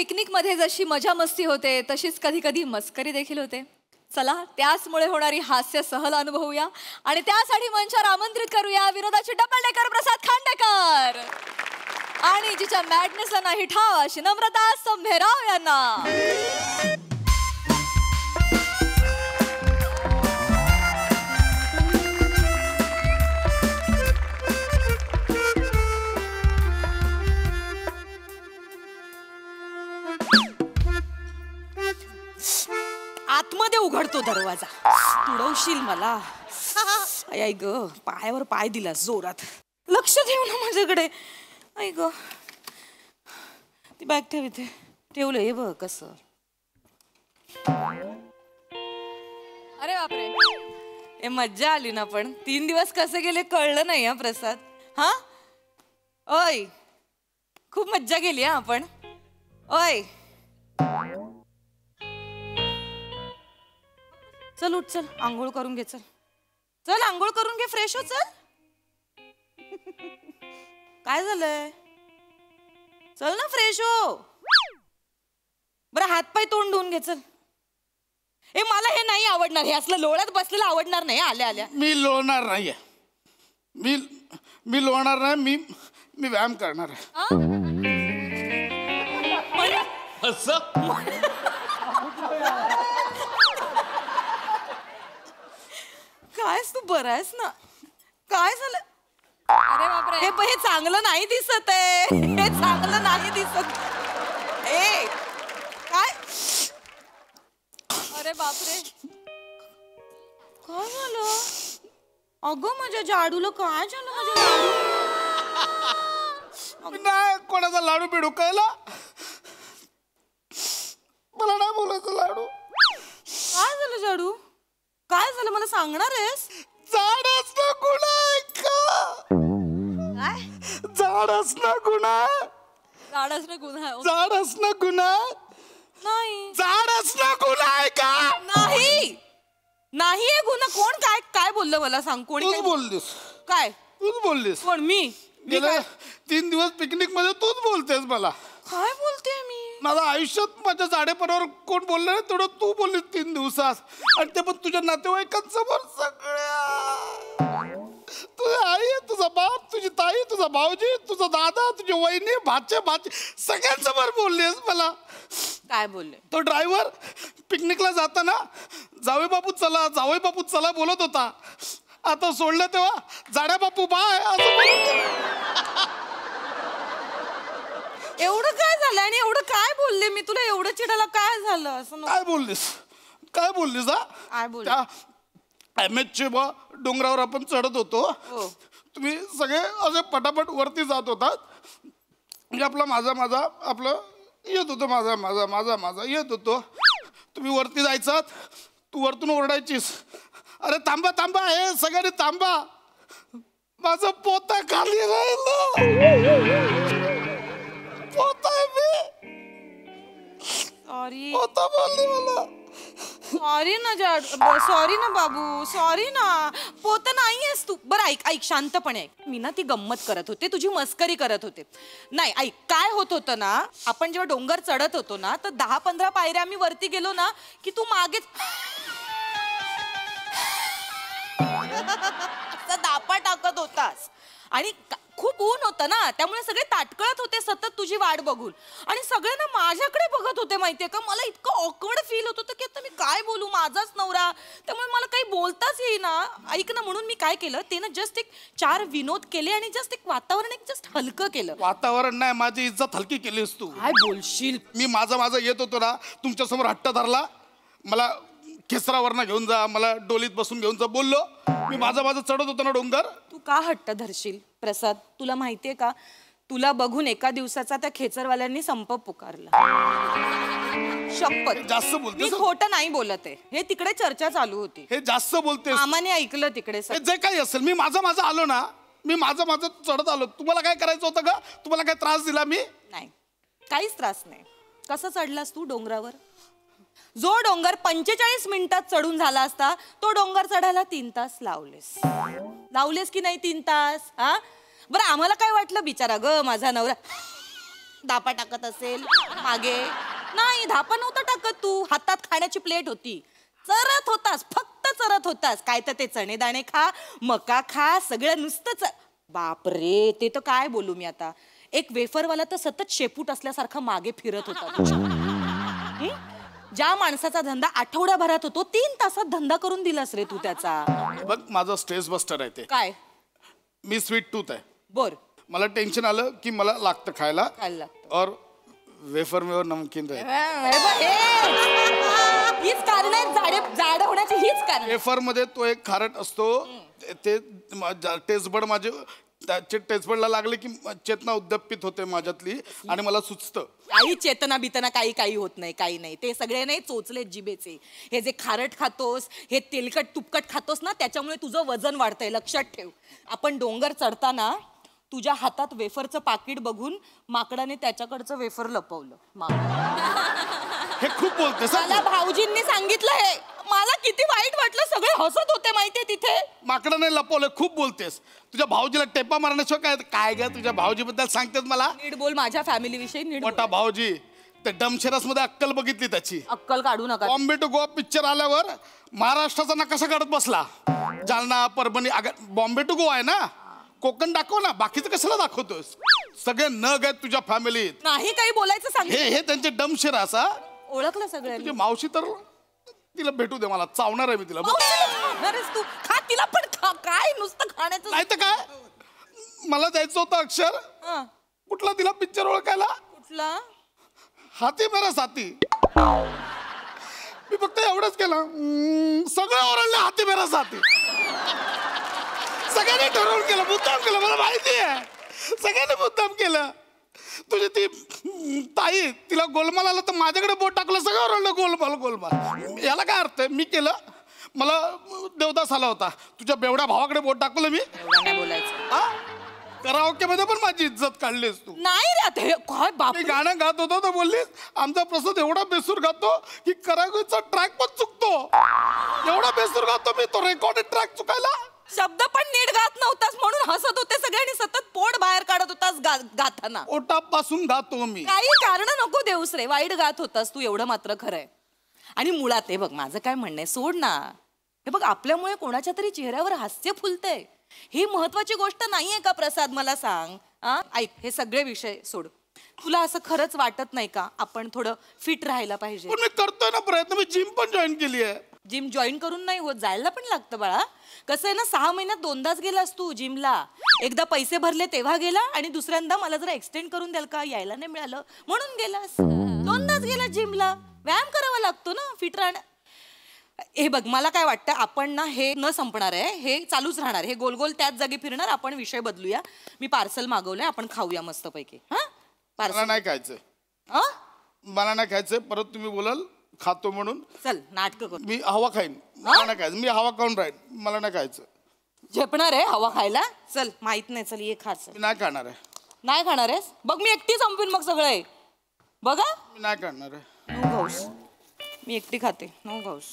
Picnic मध्ये जशी मजा मस्ती होते तशीच कधी कधी मस्करी देखील होते. चला त्याचमुळे होणारी हास्य सहल अनुभवूया आणि त्यासाठी मंचावर आमंत्रित करूया विनोदाचे डबल डेकर प्रसाद खांडेकर आणि जिच्या मॅडनेसला नाही ठाव अशी नम्रता संभेराव यांना. आतमध्ये उघडतो दरवाजा. तुडवशील मला. आई ग, पायावर पाय दिला जोरात. लक्ष ठेव ना माझ्याकडे. आई ग, ती बॅग ठेव इथे. ठेवलं हे बघ कसं. अरे बापरे, हे मज्जा आली ना. पण 3 दिवस कसे गेले कळलं नाही हा प्रसाद. हा ओय, खूप मज्जा केली हा आपण. ओय चल उठ, चल आंघोळ करून घे. चल चल आंघोळ करून घे, फ्रेश हो. चल. काय झालंय? चल ना फ्रेश हो. बरं हातपाय तोंड धुवून घे. चल. ए मला हे नाही आवडणार. हे असलं लोळ्यात बसलेलं आवडणार नाही. आल्या आल्या मी लोळणार नाहीये. मी लोळणार नाही. मी व्यायाम करणार आहे. कायस तू बरं आहेस ना? काय झालं? अरे बापरे, हे चांगलं नाही दिसत आहे. हे चांगलं नाही दिसत. ए काय? अरे बापरे, काय झालं? अगं माझ्या जाडूला काय झालं? माझ्या जाडू नाही कोणाचा लाडू बिडू कळला मला नाही बोलायचं. लाडू काय झालं? जाडू काय झालं मला सांगणार आहेस? झाड असणं गुन्हा आहे का? झाड असणं गुन्हा. झाड असणं गुन्हा. झाड असणं गुन्हा नाही. झाड असणं गुन्हा आहे का? नाही नाही आहे गुन्हा. कोण काय काय बोललं मला सांग. कोणी तूच बोललीस. काय तूच बोललीस. कोण? मी गेले 3 दिवस पिकनिक मध्ये तूच बोलतेस मला. काय बोलते मी? माझ्या आयुष्यात माझ्या जाडेपणावर कोण बोललं नाही तेवढं तू बोललीस 3 दिवसात. आणि ते पण तुझ्या नातेवाईकांसमोर. सगळ्या तुझी आई, तुझा बाप, तुझी ताई, तुझा भाऊजी, तुझा दादा, तुझी वहिनी, भाचे सगळ्यांसमोर बोललीस मला. काय बोलले? तो ड्रायव्हर पिकनिकला जाताना जावई बापू चला बोलत होता. आता सोडलं तेव्हा जाड्या बापू बाय असं एवढं काय झालं? आणि एवढं काय बोलले मी तुला? एवढं चिडायला काय झालं? असं काय बोललीस काय बोलली? एमएचचे डोंगरावर आपण चढत होतो. तुम्ही सगळे असे पटापट वरती जात होतात. म्हणजे माझा आपलं येत होतं. माझा येत होतो. तुम्ही वरती जायचात. तू वरतून ओरडायचीस, अरे थांबा हे सगळ्यांनी थांबा, माझं पोता खाली राहिलं. पोता आहे मी. सॉरी. पोता बोलली मला. सॉरी ना सॉरी ना बाबू. सॉरी ना. पोत नाहीयेस तू. बरं ऐक शांतपणे ऐक. मी ना ती गंमत करत होते, तुझी मस्करी करत होते. नाही ऐक, काय होत होतं ना, आपण जेव्हा डोंगर चढत होतो ना तर 10-15 पायऱ्या आम्ही वरती गेलो ना की तू मागेच दापा टाकत होतास. आणि खूप ऊन होतं ना त्यामुळे सगळे ताटकळत होते सतत तुझी वाट बघून. आणि सगळे ना माझ्याकडे बघत होते माहितीये का. मला इतकं ऑकवर्ड फील होत होतं की आता मी काय बोलू, माझाच नवरा. त्यामुळे मला काही बोलताच येईना. ऐक ना, म्हणून मी काय केलं ते ना जस्ट एक 4 विनोद केले आणि जस्ट एक वातावरण जस्ट हलकं केलं. वातावरण नाही, माझी इज्जत हलकी केलीस तू. काय बोलशील? मी माझं येत होतो ना, तुमच्यासमोर हट्ट धरला. मला खेसरावरनं घेऊन जा, मला डोलीत बसून घेऊन जा बोललो. मी माझं चढत होतो ना डोंगर. तू का हट्ट धरशील प्रसाद? तुला माहितीये का, तुला बघून एका दिवसाचा त्या खेचरवाल्यांनी संप पुकारला. शपथ. जास्त बोलते. मी खोटं नाही बोलत आहे. हे तिकडे चर्चा चालू होती. हे जास्त बोलते. मामाने ऐकलं तिकडे. जे काही असेल, मी माझं आलो ना, मी माझं चढत आलो. तुम्हाला काय करायचं होतं का? तुम्हाला काय त्रास दिला मी? नाही, काहीच त्रास नाही. कसं चढलास तू डोंगरावर? जो डोंगर 45 मिनिटात चढून झाला असता तो डोंगर चढायला 3 तास लावलेस की नाही? 3 तास. हा बरं, आम्हाला काय वाटलं बिचारा ग माझा नवरा धापा टाकत असेल मागे. नाही, धापा नव्हता टाकत तू. हातात खाण्याची प्लेट होती. चरत होतास, फक्त चरत होतास. काय तर ते चणे दाणे खा, मका खा, सगळं नुसतंच. बापरे, ते तर काय बोलू मी आता. एक वेफरवाला तर सतत शेपूट असल्यासारखा मागे फिरत होता. ज्या माणसाचा धंदा आठवड्याभरात होतो 3 तासात धंदा करून दिलास रे तू त्याचा. बघ माझं स्ट्रेस बस्टर आहे ते. काय? मी स्वीट टूथ आहे. बोर मला टेन्शन आलं की मला लागतं खायला. और वेफर मेवर नमकीन राहील. हीच कारण आहे जाड होण्याची, हीच कारण. वेफर मध्ये तो एक खारट असतो. ते टेस्टबड माझे त्याचे टेस्टबडला लागले की चेतना उद्दपित होते माझ्यातली आणि मला सुचतं. काही चेतना बितना काही होत नाही, काही नाही. ते सगळे नाही चोचले जिबेचे. हे जे खारट खातोस, हे तेलकट तुपकट खातोस ना, त्याच्यामुळे तुझं वजन वाढतंय. लक्षात ठेव. आपण डोंगर चढताना तुझ्या हातात वेफरचं पाकिट बघून माकडाने त्याच्याकडचं वेफर लपवलं. हे खूप बोलते. मला भाऊजींनी सांगितलं हे. मला किती वाईट वाटलं. सगळे हसत होते माहितीये तिथे. माकडाने लपवलं. खूप बोलतेस. तुझ्या भाऊजीला टेपा मारण्याशिवाय काय काय ग तुझ्या भाऊजी बद्दल सांगतेस मला. नीट बोल माझ्या फॅमिली विषयी. नीट मोठा भाऊजी ते डमशेरास मध्ये अक्कल बघितली त्याची. अक्कल काढू नका. बॉम्बे टू गोवा पिक्चर आल्यावर महाराष्ट्राचा नकाशा काढत बसला. जालना, परभणी. बॉम्बे टू गोवा आहे ना, कोकण दाखव ना. बाकीचं कशाला दाखवतोस. सगळे नग आहेत तुझ्या फॅमिलीत. नाही काही बोलायचं सांग. हे त्यांचे डमशेरास. ओळखलं सगळ्यांनी. तुझी मावशी तर तिला भेटू दे. मला चावणार आहे मी तिला. तू खा तिला पण खा. काय नुसतं खाण्याचं. नाही तर काय, मला जायचं होतं अक्षर. कुठला तिला पिक्चर ओळखायला. कुठला? हाती मेरा साथी. मी फक्त एवढंच केलं. सगळं ओरडलं हाती मेरा साथी. सगळ्यांनी ठरवून केलं, मुद्दाम केलं. मला माहिती आहे सगळ्यांनी मुद्दाम केलं. तुझी ती ताई, तिला गोलमाल आला तर माझ्याकडे बोट टाकलं. सगळं ओरडलं गोलमाल गोलमाल. याला काय अर्थ आहे. मी केलं. मला देवदास आला होता. तुझ्या बेवड्या भावाकडे बोट टाकलं मी. बोलायचं कराओके मध्ये पण माझी इज्जत काढलीस तू. नाही रे आता काय बाप. मी गाणं गात होतो तर बोललीस आमचा प्रसाद एवढा बेसूर गातो की कराओकेचा ट्रॅक पण चुकतो. एवढा बेसूर गातो मी, तो रेकॉर्डेड ट्रॅक चुकायला. शब्द पण नीट गात नव्हतास म्हणून हसत होते सगळ्यांनी. सतत पोट बाहेर काढत होतास गाताना. पोटापासून गातो मी. काही कारण नको देऊस रे. वाईट गात होतास तू, एवढं मात्र खरंय. आणि मुळात हे बघ, माझं काय म्हणणं आहे, सोड ना. हे बघ, आपल्यामुळे कोणाच्या तरी चेहऱ्यावर हास्य फुलतंय. ही महत्वाची गोष्ट नाहीये का प्रसाद, मला सांग. ऐक, हे सगळे विषय सोड. तुला असं खरंच वाटत नाही का आपण थोडं फिट राहायला पाहिजे. पण मी करतोय ना प्रयत्न. मी जिम पण जॉईन केली आहे. जिम जॉईन करून नाही होत, जायला पण लागतं बाळा. कसं आहे ना, 6 महिन्यात 2दाच गेलास तू जिमला. एकदा पैसे भरले तेव्हा गेला आणि दुसऱ्यांदा मला जरा एक्सटेंड करून द्याल का, यायला नाही मिळालं म्हणून गेलास. 2दाच गेला जिमला. व्यायाम करावा लागतो ना फिट राहणं. हे बघ, मला काय वाटतं, आपण ना हे न संपणार आहे. हे चालूच राहणार. हे गोल गोल त्याच जागी फिरणार. आपण विषय बदलूया. मी पार्सल मागवलंय, आपण खाऊया मस्तपैकी. मला नाही खायचंय. मला नाही खायचंय. परत तुम्ही बोलाल खातो म्हणून. चल नाटक कर. मी हवा खाईन. मला नाही खायचं. मी हवा खाऊन राहीन. मला नाही खायचं. झेपणार आहे हवा खायला. चल माहित नाही. चल ये खास. मी नाही खाणार आहे. नाही खाणार आहेस. बघ मी एकटी संपवीन मग सगळं. बघा मी नाही खाणार आहे. नो घाऊस. मी एकटी खाते. नो घाऊस.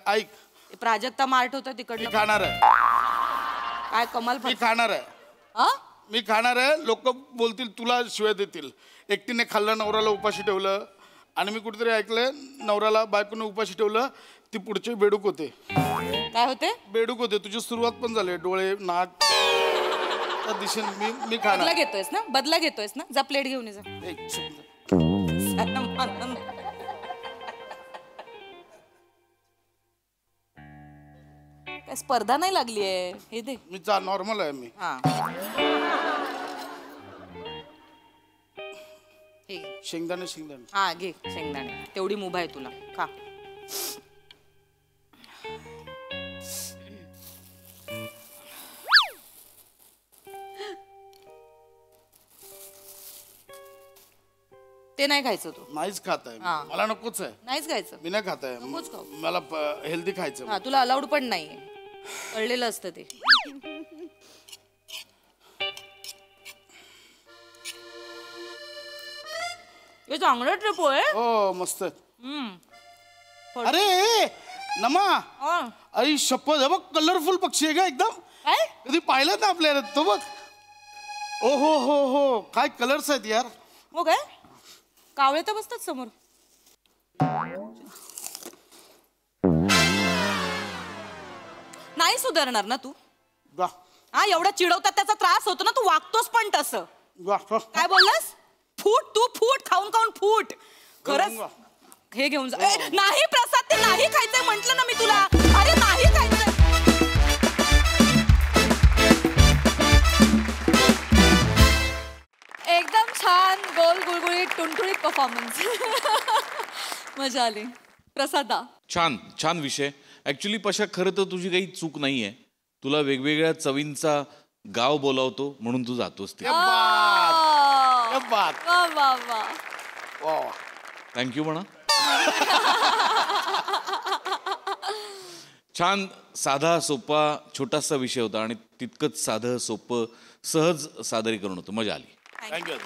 ऐक, प्राजक्ता मार्ट होतं मी तिकडलं. खाणार आहे. काय कमाल. मी खाणार आहे. मी खाणार आहे. लोक बोलतील तुला शिवाय देतील. एकटीने खाल्लं, नवऱ्याला उपाशी ठेवलं. आणि मी कुठेतरी ऐकलंय नवऱ्याला बायकोने उपाशी ठेवलं ती पुढचे बेडूक होते. काय होते? बेडूक होते. तुझी सुरुवात पण झाली. डोळे, नाक त्या दिशेने. मी खाणार. बदला घेतोयस ना? बदला घेतोयस ना? जा प्लेट घेऊन ये जा. एक शब्द. काय स्पर्धा नाही लागली आहे. हे दे. मी नॉर्मल आहे मी. शेंगदाणे शेंगदाणे. हा घे शेंगदाणे. तेवढी मुभा आहे तुला. खा. ते नाही खायचं तू. नाहीच खात आहे. मला नकोच आहे. नाहीच खायचं. मी नाही खात आहे. मला हेल्दी खायचं. हा तुला अलाउड पण नाही. कळलेलं असतं ते. हे चांगलं ट्रिप होय. हो मस्त. अरे नमा, आई शपथ. हे बघ कलरफुल पक्षी आहे का एकदम. काय कधी पाहिलं ना आपल्या तो. बघ ओ हो काय कलर्स आहेत यार. मग काय कावळे तर बसतात समोर. नाही सुधारणार ना तू. वा, हा एवढं चिडवतात त्याचा त्रास होतो ना, तू वागतोस पण तसं. वा, वा. काय बोललास? फूट तू फूट खाऊन खाऊन फूट. खरंच हे घेऊन जा. नाही प्रसाद ते नाही खायचंय म्हंटल ना मी तुला. अरे नाही खायचंय. एकदम छान गोल गुळगुळीत टुणटुणीत परफॉर्मन्स. मजा आली. प्रसादा छान छान विषय. ऍक्च्युली पशा खरं तर तुझी काही चूक नाहीये. तुला वेगवेगळ्या चवींचा गाव बोलावतो म्हणून तू जातोस ते. क्या बात. वा वा वा. वा. थँक्यू म्हणा. छान साधा सोपा छोटासा विषय होता आणि तितकंच साधं सोपं सहज सादरीकरण होतं. मजा आली. थँक्यू.